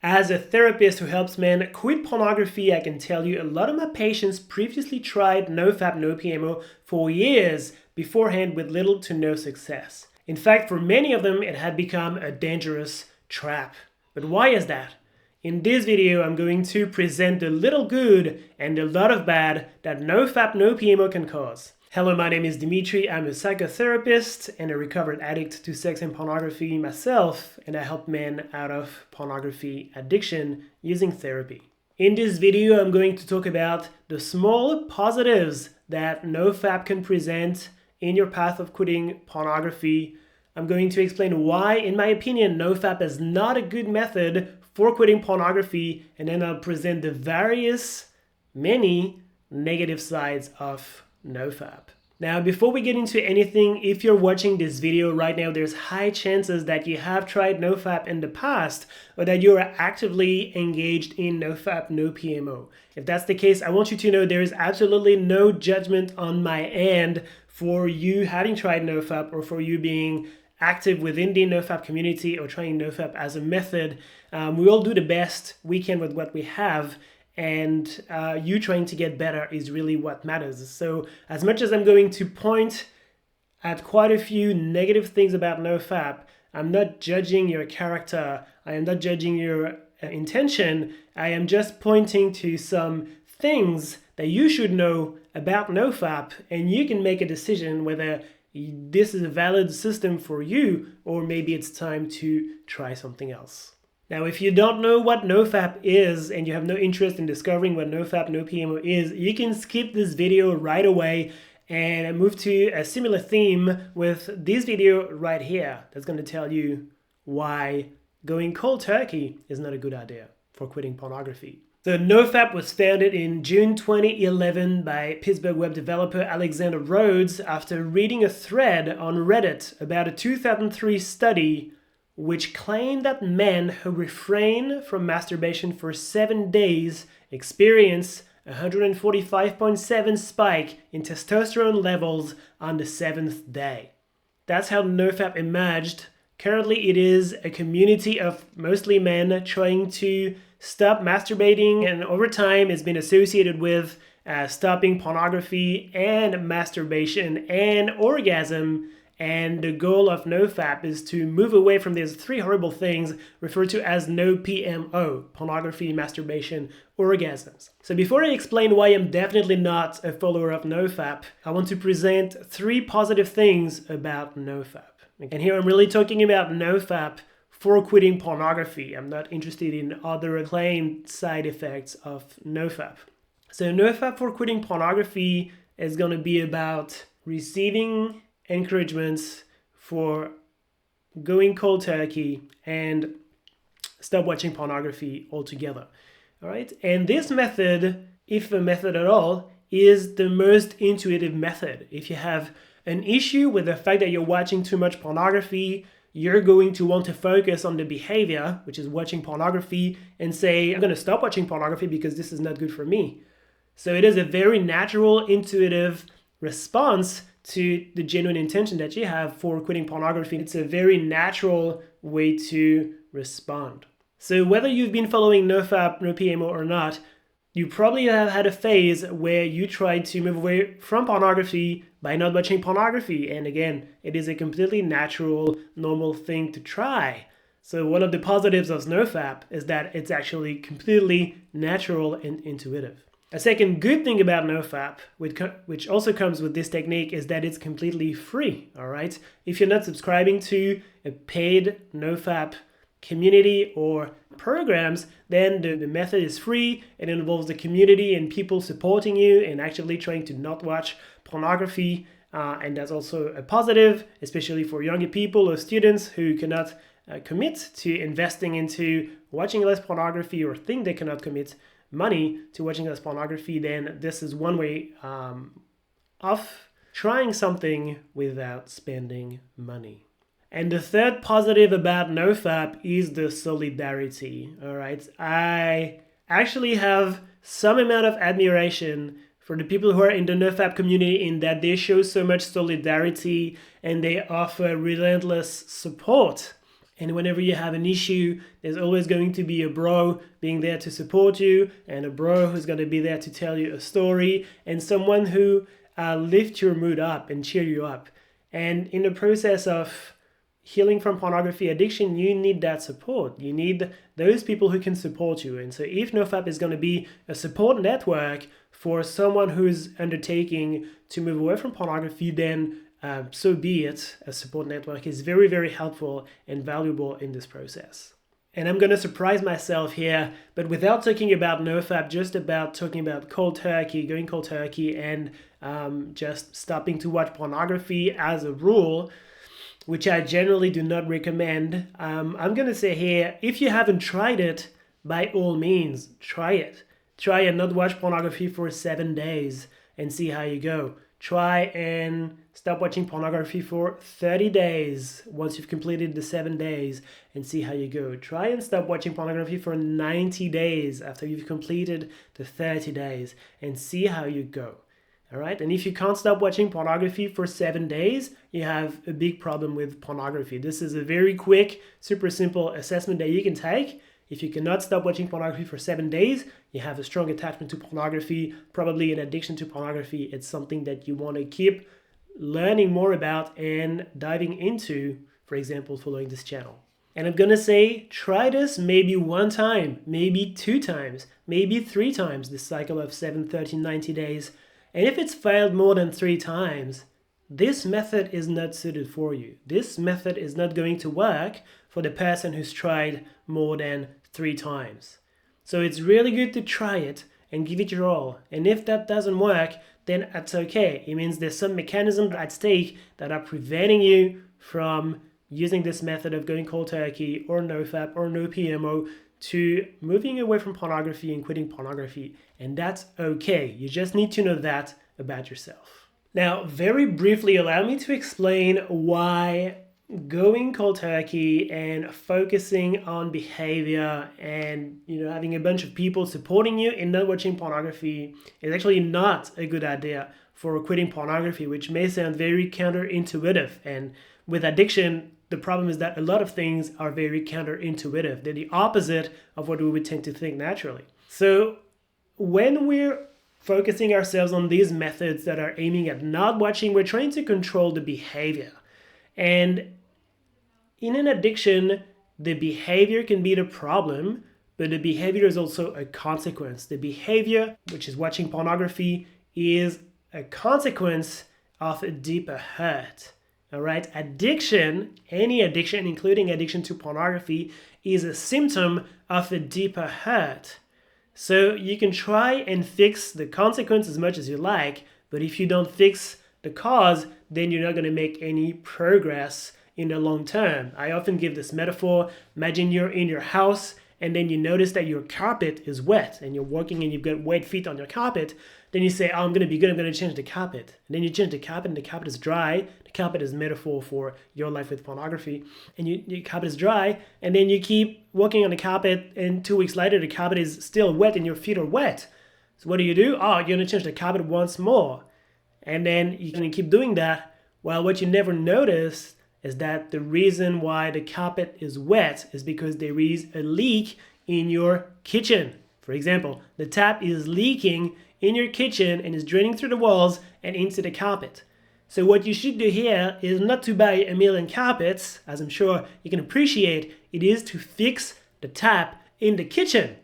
As a therapist who helps men quit pornography, I can tell you a lot of my patients previously tried NoFap, no PMO for years beforehand with little to no success. In fact, for many of them, it had become a dangerous trap. But why is that? In this video, I'm going to present the little good and a lot of bad that NoFap, no PMO can cause. Hello, my name is Dimitri. I'm a psychotherapist and a recovered addict to sex and pornography myself, and I help men out of pornography addiction using therapy. In this video, I'm going to talk about the small positives that NoFap can present in your path of quitting pornography. I'm going to explain why, in my opinion, NoFap is not a good method for quitting pornography, and then I'll present the many negative sides of NoFap. Now, before we get into anything, if you're watching this video right now, there's high chances that you have tried NoFap in the past or that you are actively engaged in NoFap, no PMO. If that's the case, I want you to know there is absolutely no judgment on my end for you having tried NoFap or for you being active within the NoFap community or trying NoFap as a method. We all do the best we can with what we have. And you trying to get better is really what matters. So as much as I'm going to point at quite a few negative things about NoFap, I'm not judging your character. I am not judging your intention. I am just pointing to some things that you should know about NoFap, and you can make a decision whether this is a valid system for you or maybe it's time to try something else. Now, if you don't know what NoFap is and you have no interest in discovering what NoFap, no PMO is, you can skip this video right away and move to a similar theme with this video right here that's going to tell you why going cold turkey is not a good idea for quitting pornography. So NoFap was founded in June 2011 by Pittsburgh web developer Alexander Rhodes after reading a thread on Reddit about a 2003 study which claimed that men who refrain from masturbation for 7 days experience a 145.7 spike in testosterone levels on the 7th day. That's how NoFap emerged. Currently, it is a community of mostly men trying to stop masturbating, and over time, it's been associated with stopping pornography and masturbation and orgasm. And the goal of NoFap is to move away from these three horrible things referred to as no PMO, pornography, masturbation, orgasms. So before I explain why I'm definitely not a follower of NoFap, I want to present three positive things about NoFap. And here I'm really talking about NoFap for quitting pornography. I'm not interested in other claimed side effects of NoFap. So NoFap for quitting pornography is going to be about receiving encouragements for going cold turkey and stop watching pornography altogether. All right. And this method, if a method at all, is the most intuitive method. If you have an issue with the fact that you're watching too much pornography, you're going to want to focus on the behavior, which is watching pornography, and say, I'm going to stop watching pornography because this is not good for me. So it is a very natural, intuitive response to the genuine intention that you have for quitting pornography. It's a very natural way to respond. So whether you've been following NoFap, no PMO or not, you probably have had a phase where you tried to move away from pornography by not watching pornography. And again, it is a completely natural, normal thing to try. So one of the positives of NoFap is that it's actually completely natural and intuitive. A second good thing about NoFap, which also comes with this technique, is that it's completely free, all right? If you're not subscribing to a paid NoFap community or programs, then the method is free. It involves the community and people supporting you and actively trying to not watch pornography. And that's also a positive, especially for younger people or students who cannot commit to investing into watching less pornography or think they cannot commit money to watching less pornography. Then this is one way of trying something without spending money. And the third positive about NoFap is the solidarity. All right, I actually have some amount of admiration for the people who are in the NoFap community in that they show so much solidarity and they offer relentless support. And whenever you have an issue, there's always going to be a bro being there to support you, and a bro who's going to be there to tell you a story, and someone who lifts your mood up and cheer you up. And in the process of healing from pornography addiction, you need that support. You need those people who can support you. And so if NoFap is going to be a support network for someone who's undertaking to move away from pornography, then so be it. A support network is very, very helpful and valuable in this process. And I'm going to surprise myself here, but without talking about NoFap, just about talking about cold turkey, going cold turkey, and just stopping to watch pornography as a rule, which I generally do not recommend. I'm going to say here, if you haven't tried it, by all means, try it. Try and not watch pornography for 7 days and see how you go. Try and stop watching pornography for 30 days once you've completed the 7 days and see how you go. Try and stop watching pornography for 90 days after you've completed the 30 days and see how you go. All right. And if you can't stop watching pornography for 7 days, you have a big problem with pornography. This is a very quick, super simple assessment that you can take. If you cannot stop watching pornography for 7 days, you have a strong attachment to pornography, probably an addiction to pornography. It's something that you want to keep learning more about and diving into, for example, following this channel. And I'm going to say, try this maybe 1 time, maybe 2 times, maybe 3 times, this cycle of 7, 13, 90 days. And if it's failed more than 3 times, this method is not suited for you. This method is not going to work for the person who's tried more than 3 times. So it's really good to try it and give it your all. And if that doesn't work, then that's okay. It means there's some mechanisms at stake that are preventing you from using this method of going cold turkey or NoFap or no PMO to moving away from pornography and quitting pornography. And that's okay. You just need to know that about yourself. Now, very briefly, allow me to explain why going cold turkey and focusing on behavior and having a bunch of people supporting you in not watching pornography is actually not a good idea for quitting pornography, which may sound very counterintuitive. And with addiction, the problem is that a lot of things are very counterintuitive. They're the opposite of what we would tend to think naturally. So when we're focusing ourselves on these methods that are aiming at not watching, we're trying to control the behavior. And in an addiction, the behavior can be the problem, but the behavior is also a consequence. The behavior, which is watching pornography, is a consequence of a deeper hurt. All right? Addiction, any addiction, including addiction to pornography, is a symptom of a deeper hurt. So you can try and fix the consequence as much as you like, but if you don't fix the cause, then you're not going to make any progress in the long term. I often give this metaphor. Imagine you're in your house and then you notice that your carpet is wet and you're walking and you've got wet feet on your carpet. Then you say, oh, I'm going to be good, I'm going to change the carpet. And then you change the carpet and the carpet is dry. The carpet is a metaphor for your life with pornography. And your carpet is dry and then you keep walking on the carpet and 2 weeks later the carpet is still wet and your feet are wet. So what do? Oh, you're going to change the carpet once more. And then you're going to keep doing that. Well, what you never notice is that the reason why the carpet is wet is because there is a leak in your kitchen. For example, the tap is leaking in your kitchen and is draining through the walls and into the carpet. So what you should do here is not to buy a million carpets, as I'm sure you can appreciate. It is to fix the tap in the kitchen.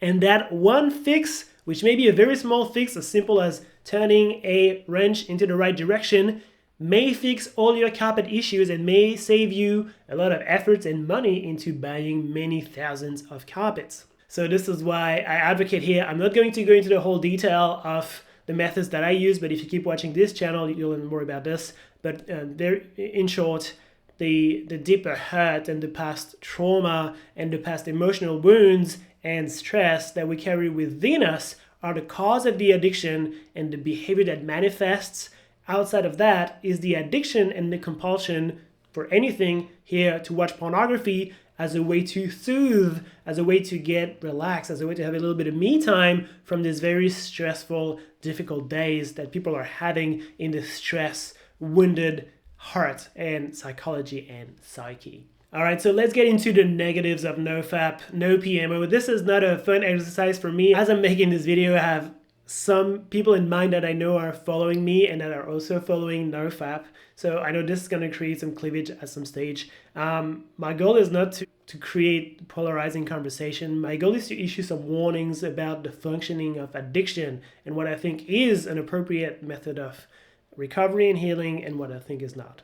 And that one fix, which may be a very small fix, as simple as turning a wrench into the right direction, may fix all your carpet issues and may save you a lot of efforts and money into buying many thousands of carpets. So this is why I advocate here. I'm not going to go into the whole detail of the methods that I use, but if you keep watching this channel, you'll learn more about this. But in short, the deeper hurt and the past trauma and the past emotional wounds and stress that we carry within us are the cause of the addiction, and the behavior that manifests outside of that is the addiction and the compulsion for anything here to watch pornography as a way to soothe, as a way to get relaxed, as a way to have a little bit of me time from these very stressful, difficult days that people are having in this stress, wounded heart and psychology and psyche. All right, so let's get into the negatives of NoFap, no PMO. This is not a fun exercise for me. As I'm making this video, I have some people in mind that I know are following me and that are also following NoFap. So I know this is going to create some cleavage at some stage. My goal is not to create polarizing conversation. My goal is to issue some warnings about the functioning of addiction and what I think is an appropriate method of recovery and healing and what I think is not.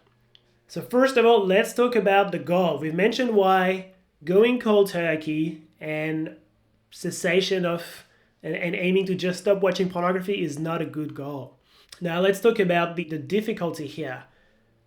So first of all, let's talk about the goal. We've mentioned why going cold turkey and cessation of and aiming to just stop watching pornography is not a good goal. Now let's talk about the difficulty here.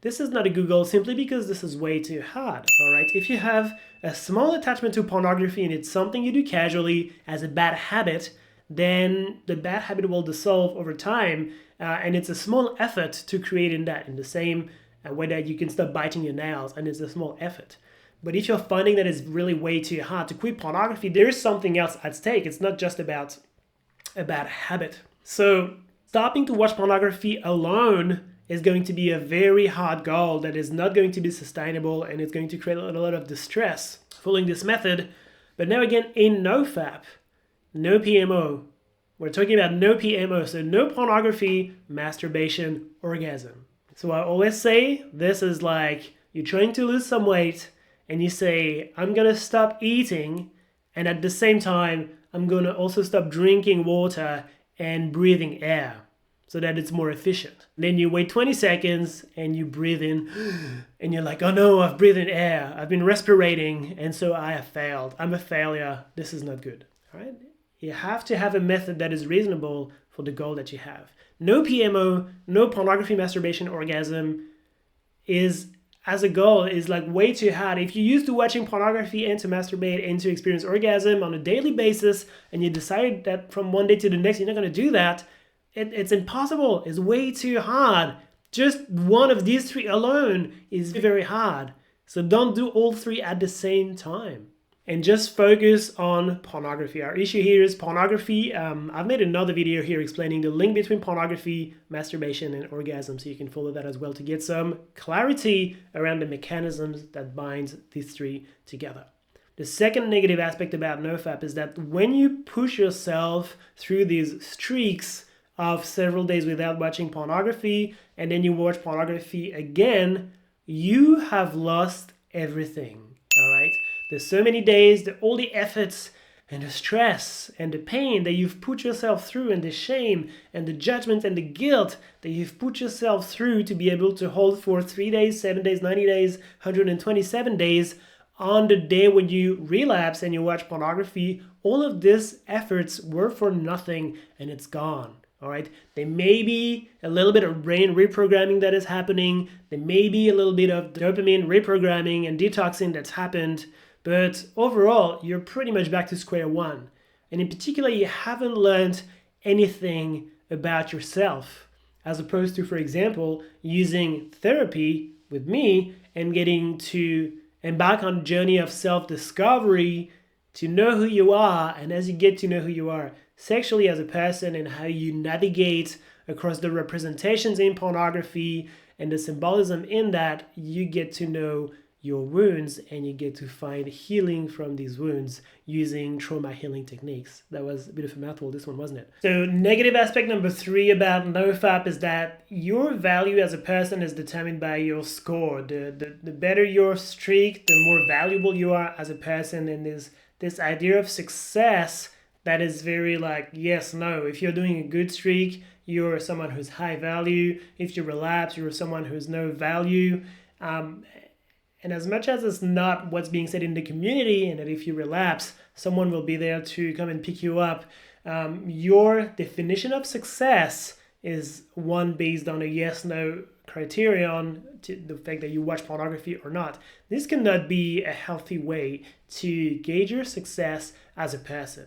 This is not a good goal simply because this is way too hard, all right? If you have a small attachment to pornography and it's something you do casually as a bad habit, then the bad habit will dissolve over time, and it's a small effort to create in the same way that you can stop biting your nails, and it's a small effort. But if you're finding that it's really way too hard to quit pornography, there is something else at stake. It's not just about a bad habit. So stopping to watch pornography alone is going to be a very hard goal that is not going to be sustainable, and it's going to create a lot of distress following this method. But now again, in NoFap, no PMO. We're talking about no PMO, so no pornography, masturbation, orgasm. So I always say this is like you're trying to lose some weight and you say, I'm going to stop eating, and at the same time, I'm going to also stop drinking water and breathing air so that it's more efficient. Then you wait 20 seconds and you breathe in and you're like, oh no, I've breathed in air. I've been respirating and so I have failed. I'm a failure. This is not good. All right? You have to have a method that is reasonable for the goal that you have. No PMO, no pornography, masturbation, orgasm is, as a goal, is like way too hard. If you're used to watching pornography and to masturbate and to experience orgasm on a daily basis, and you decide that from one day to the next you're not going to do that, it's impossible. It's way too hard. Just one of these three alone is very hard. So don't do all three at the same time. And just focus on pornography. Our issue here is pornography. I've made another video here explaining the link between pornography, masturbation, and orgasm, so you can follow that as well to get some clarity around the mechanisms that bind these three together. The second negative aspect about NoFap is that when you push yourself through these streaks of several days without watching pornography, and then you watch pornography again, you have lost everything, all right? There's so many days, all the efforts and the stress and the pain that you've put yourself through, and the shame and the judgment and the guilt that you've put yourself through to be able to hold for 3 days, 7 days, 90 days, 127 days. On the day when you relapse and you watch pornography, all of these efforts were for nothing and it's gone. All right, there may be a little bit of brain reprogramming that is happening. There may be a little bit of dopamine reprogramming and detoxing that's happened. But overall, you're pretty much back to square one. And in particular, you haven't learned anything about yourself, as opposed to, for example, using therapy with me and getting to embark on a journey of self-discovery to know who you are. And as you get to know who you are sexually as a person and how you navigate across the representations in pornography and the symbolism in that, you get to know your wounds and you get to find healing from these wounds using trauma healing techniques. That was a bit of a mouthful, this one, wasn't it? So negative aspect number 3 about NoFap is that your value as a person is determined by your score. The better your streak, the more valuable you are as a person. And there's this idea of success that is very like yes, no. If you're doing a good streak, you're someone who's high value. If you relapse, you're someone who's no value. And as much as it's not what's being said in the community, and that if you relapse, someone will be there to come and pick you up, your definition of success is one based on a yes-no criterion, to the fact that you watch pornography or not. This cannot be a healthy way to gauge your success as a person.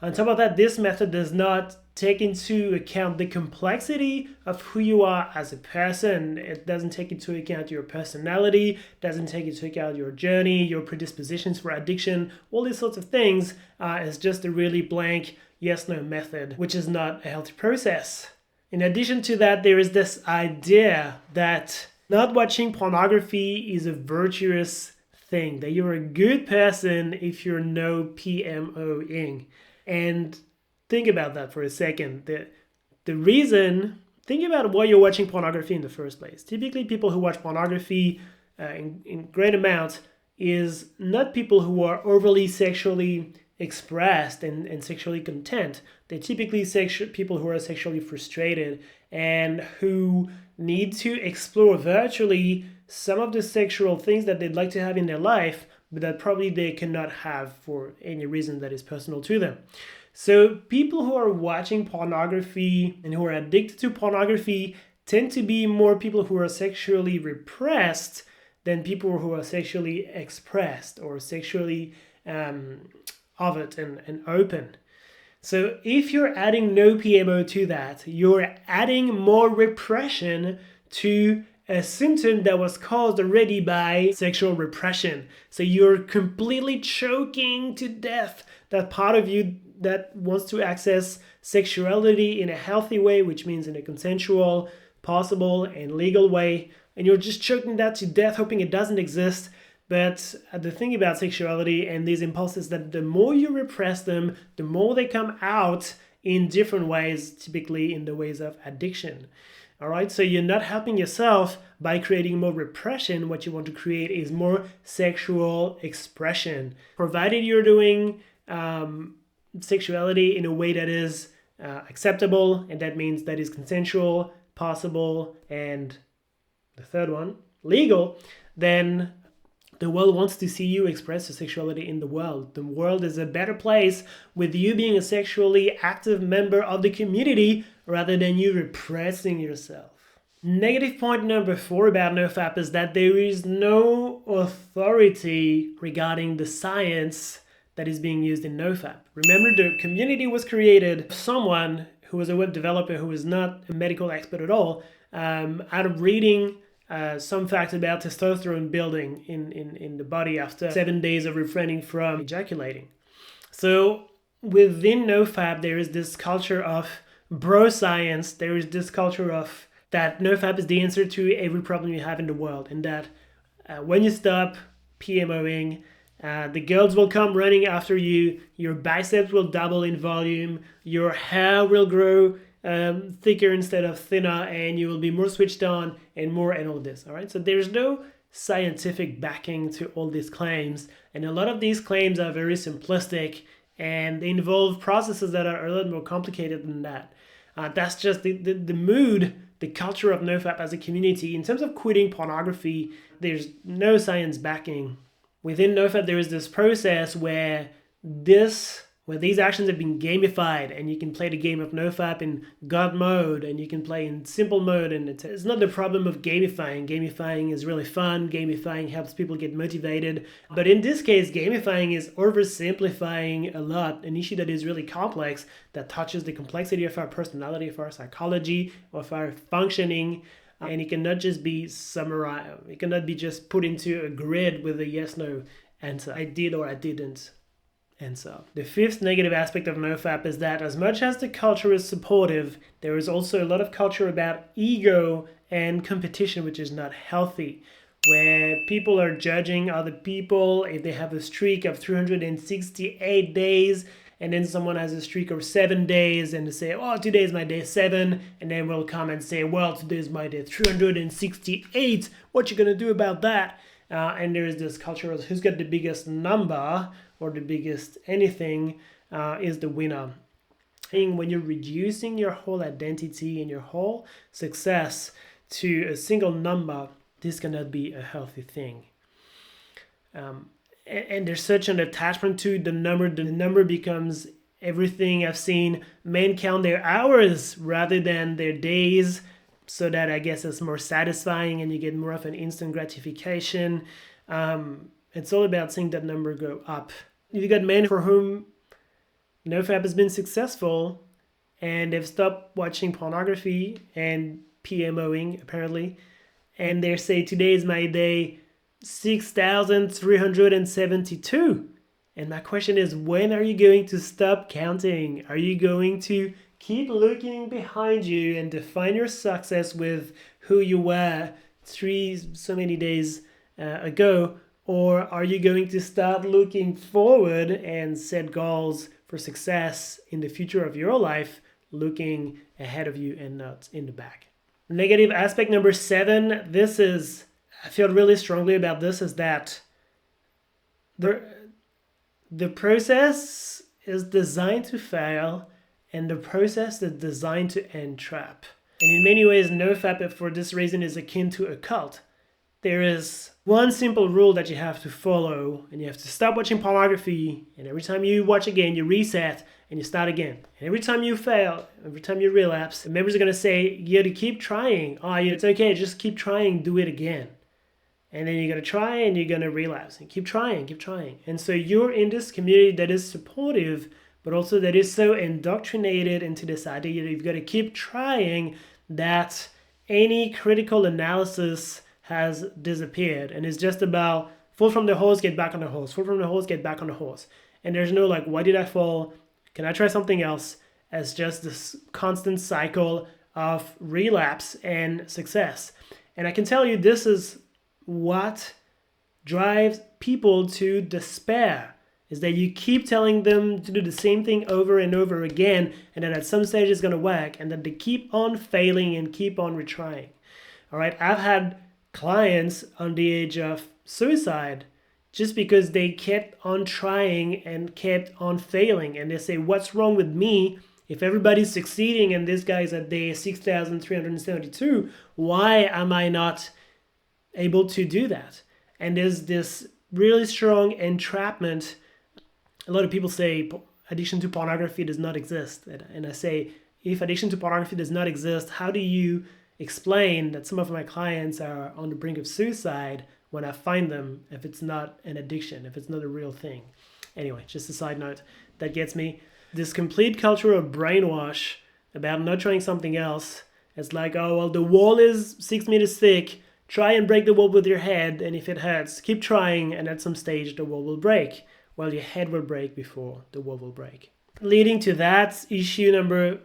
On top of that, this method does not take into account the complexity of who you are as a person. It doesn't take into account your personality, doesn't take into account your journey, your predispositions for addiction, all these sorts of things. It's just a really blank yes-no method, which is not a healthy process. In addition to that, there is this idea that not watching pornography is a virtuous thing, that you're a good person if you're no PMOing. And think about that for a second. The reason, think about why you're watching pornography in the first place. Typically, people who watch pornography in great amounts is not people who are overly sexually expressed and sexually content. They're typically people who are sexually frustrated and who need to explore virtually some of the sexual things that they'd like to have in their life, but that probably they cannot have for any reason that is personal to them. So people who are watching pornography and who are addicted to pornography tend to be more people who are sexually repressed than people who are sexually expressed or sexually overt and open. So if you're adding no PMO to that, you're adding more repression to a symptom that was caused already by sexual repression. So you're completely choking to death that part of you that wants to access sexuality in a healthy way, which means in a consensual, possible, and legal way. And you're just choking that to death, hoping it doesn't exist. But the thing about sexuality and these impulses, that the more you repress them, the more they come out in different ways, typically in the ways of addiction. All right, so you're not helping yourself by creating more repression. What you want to create is more sexual expression, provided you're doing sexuality in a way that is acceptable, and that means that is consensual, possible, and the third one, legal. Then the world wants to see you express your sexuality in the world. The world is a better place with you being a sexually active member of the community rather than you repressing yourself. Negative point number 4 about NoFap is that there is no authority regarding the science that is being used in NoFap. Remember, the community was created by someone who was a web developer who was not a medical expert at all, out of reading some facts about testosterone building in the body after 7 days of refraining from ejaculating. So within NoFap, there is this culture of bro science. There is this culture of that NoFap is the answer to every problem you have in the world, and that when you stop PMOing, the girls will come running after you, your biceps will double in volume, your hair will grow thicker instead of thinner, and you will be more switched on and all of this. All right, so there's no scientific backing to all these claims, and a lot of these claims are very simplistic and they involve processes that are a little more complicated than that. That's just the mood, the culture of NoFap as a community. In terms of quitting pornography, there's no science backing. Within NoFap, there is this process where these actions have been gamified, and you can play the game of NoFap in God mode, and you can play in simple mode, and it's not the problem of gamifying. Gamifying is really fun. Gamifying helps people get motivated. But in this case, gamifying is oversimplifying a lot, an issue that is really complex, that touches the complexity of our personality, of our psychology, of our functioning. And it cannot just be summarized. It cannot be just put into a grid with a yes/no answer. I did or I didn't answer. The 5th negative aspect of NoFap is that as much as the culture is supportive, there is also a lot of culture about ego and competition, which is not healthy, where people are judging other people if they have a streak of 368 days, and then someone has a streak of 7 days, and they say, oh, today is my day 7, and then we'll come and say, well, today is my day 368, what you gonna do about that? And there is this culture of who's got the biggest number, or the biggest anything, is the winner. When you're reducing your whole identity and your whole success to a single number, this cannot be a healthy thing. And there's such an attachment to the number. The number becomes everything. I've seen men count their hours rather than their days, so that I guess it's more satisfying and you get more of an instant gratification. It's all about seeing that number go up. You got men for whom NoFap has been successful, and they've stopped watching pornography and PMOing, apparently, and they say, today is my day 6,372. And my question is, when are you going to stop counting? Are you going to keep looking behind you and define your success with who you were so many days ago? Or are you going to start looking forward and set goals for success in the future of your life, looking ahead of you and not in the back? Negative aspect number 7, I feel really strongly about this, is that the process is designed to fail and the process is designed to entrap. And in many ways, NoFap, for this reason, is akin to a cult. There is one simple rule that you have to follow, and you have to stop watching pornography, and every time you watch again, you reset and you start again. And every time you fail, every time you relapse, the members are going to say, you got to keep trying. Oh, it's okay, just keep trying, do it again. And then you're going to try and you're going to relapse and keep trying. And so you're in this community that is supportive, but also that is so indoctrinated into this idea that you've got to keep trying, that any critical analysis has disappeared. And it's just about fall from the horse, get back on the horse, fall from the horse, get back on the horse. And there's no like, why did I fall? Can I try something else? As just this constant cycle of relapse and success. And I can tell you, this is what drives people to despair, is that you keep telling them to do the same thing over and over again, and then at some stage it's going to work, and then they keep on failing and keep on retrying. All right, I've had clients on the edge of suicide just because they kept on trying and kept on failing, and they say, what's wrong with me? If everybody's succeeding and this guy's at day 6,372, why am I not able to do that? And there's this really strong entrapment. A lot of people say addiction to pornography does not exist. And I say, if addiction to pornography does not exist, how do you explain that some of my clients are on the brink of suicide when I find them, if it's not an addiction, if it's not a real thing? Anyway, just a side note that gets me. This complete culture of brainwash about not trying something else. It's like, oh, well, the wall is 6 meters thick. Try and break the wall with your head, and if it hurts, keep trying, and at some stage the wall will break. Well, your head will break before the wall will break. Leading to that, issue number,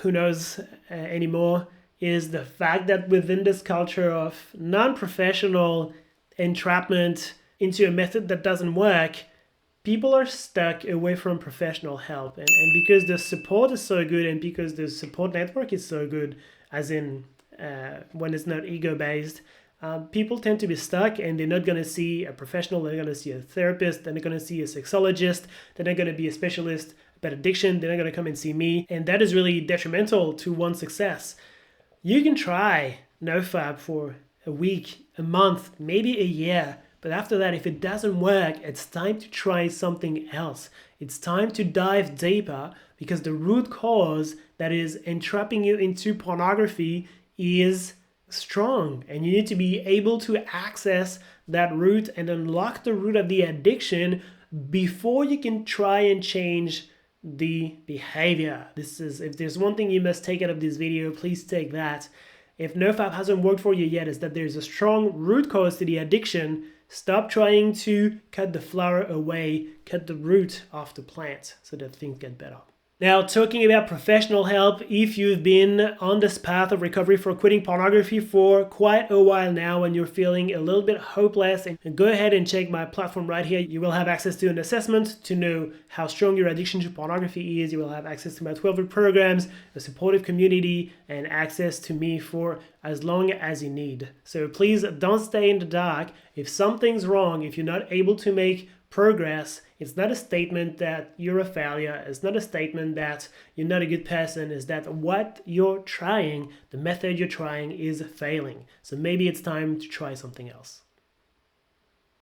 who knows anymore, is the fact that within this culture of non-professional entrapment into a method that doesn't work, people are stuck away from professional help. And because the support is so good and because the support network is so good, as in when it's not ego-based, people tend to be stuck and they're not going to see a professional, they're going to see a therapist, they're not going to see a sexologist, they're not going to be a specialist about addiction, they're not going to come and see me. And that is really detrimental to one's success. You can try NoFap for a week, a month, maybe a year. But after that, if it doesn't work, it's time to try something else. It's time to dive deeper, because the root cause that is entrapping you into pornography is strong. And you need to be able to access that root and unlock the root of the addiction before you can try and change the behavior. If there's one thing you must take out of this video, please take that. If NoFap hasn't worked for you yet, is that there's a strong root cause to the addiction. Stop trying to cut the flower away, cut the root off the plant so that things get better. Now, talking about professional help, if you've been on this path of recovery for quitting pornography for quite a while now and you're feeling a little bit hopeless, and go ahead and check my platform right here. You will have access to an assessment to know how strong your addiction to pornography is. You will have access to my 12-week programs, a supportive community, and access to me for as long as you need. So please don't stay in the dark. If something's wrong, if you're not able to make progress, it's not a statement that you're a failure. It's not a statement that you're not a good person. It's that what you're trying, the method you're trying, is failing. So maybe it's time to try something else.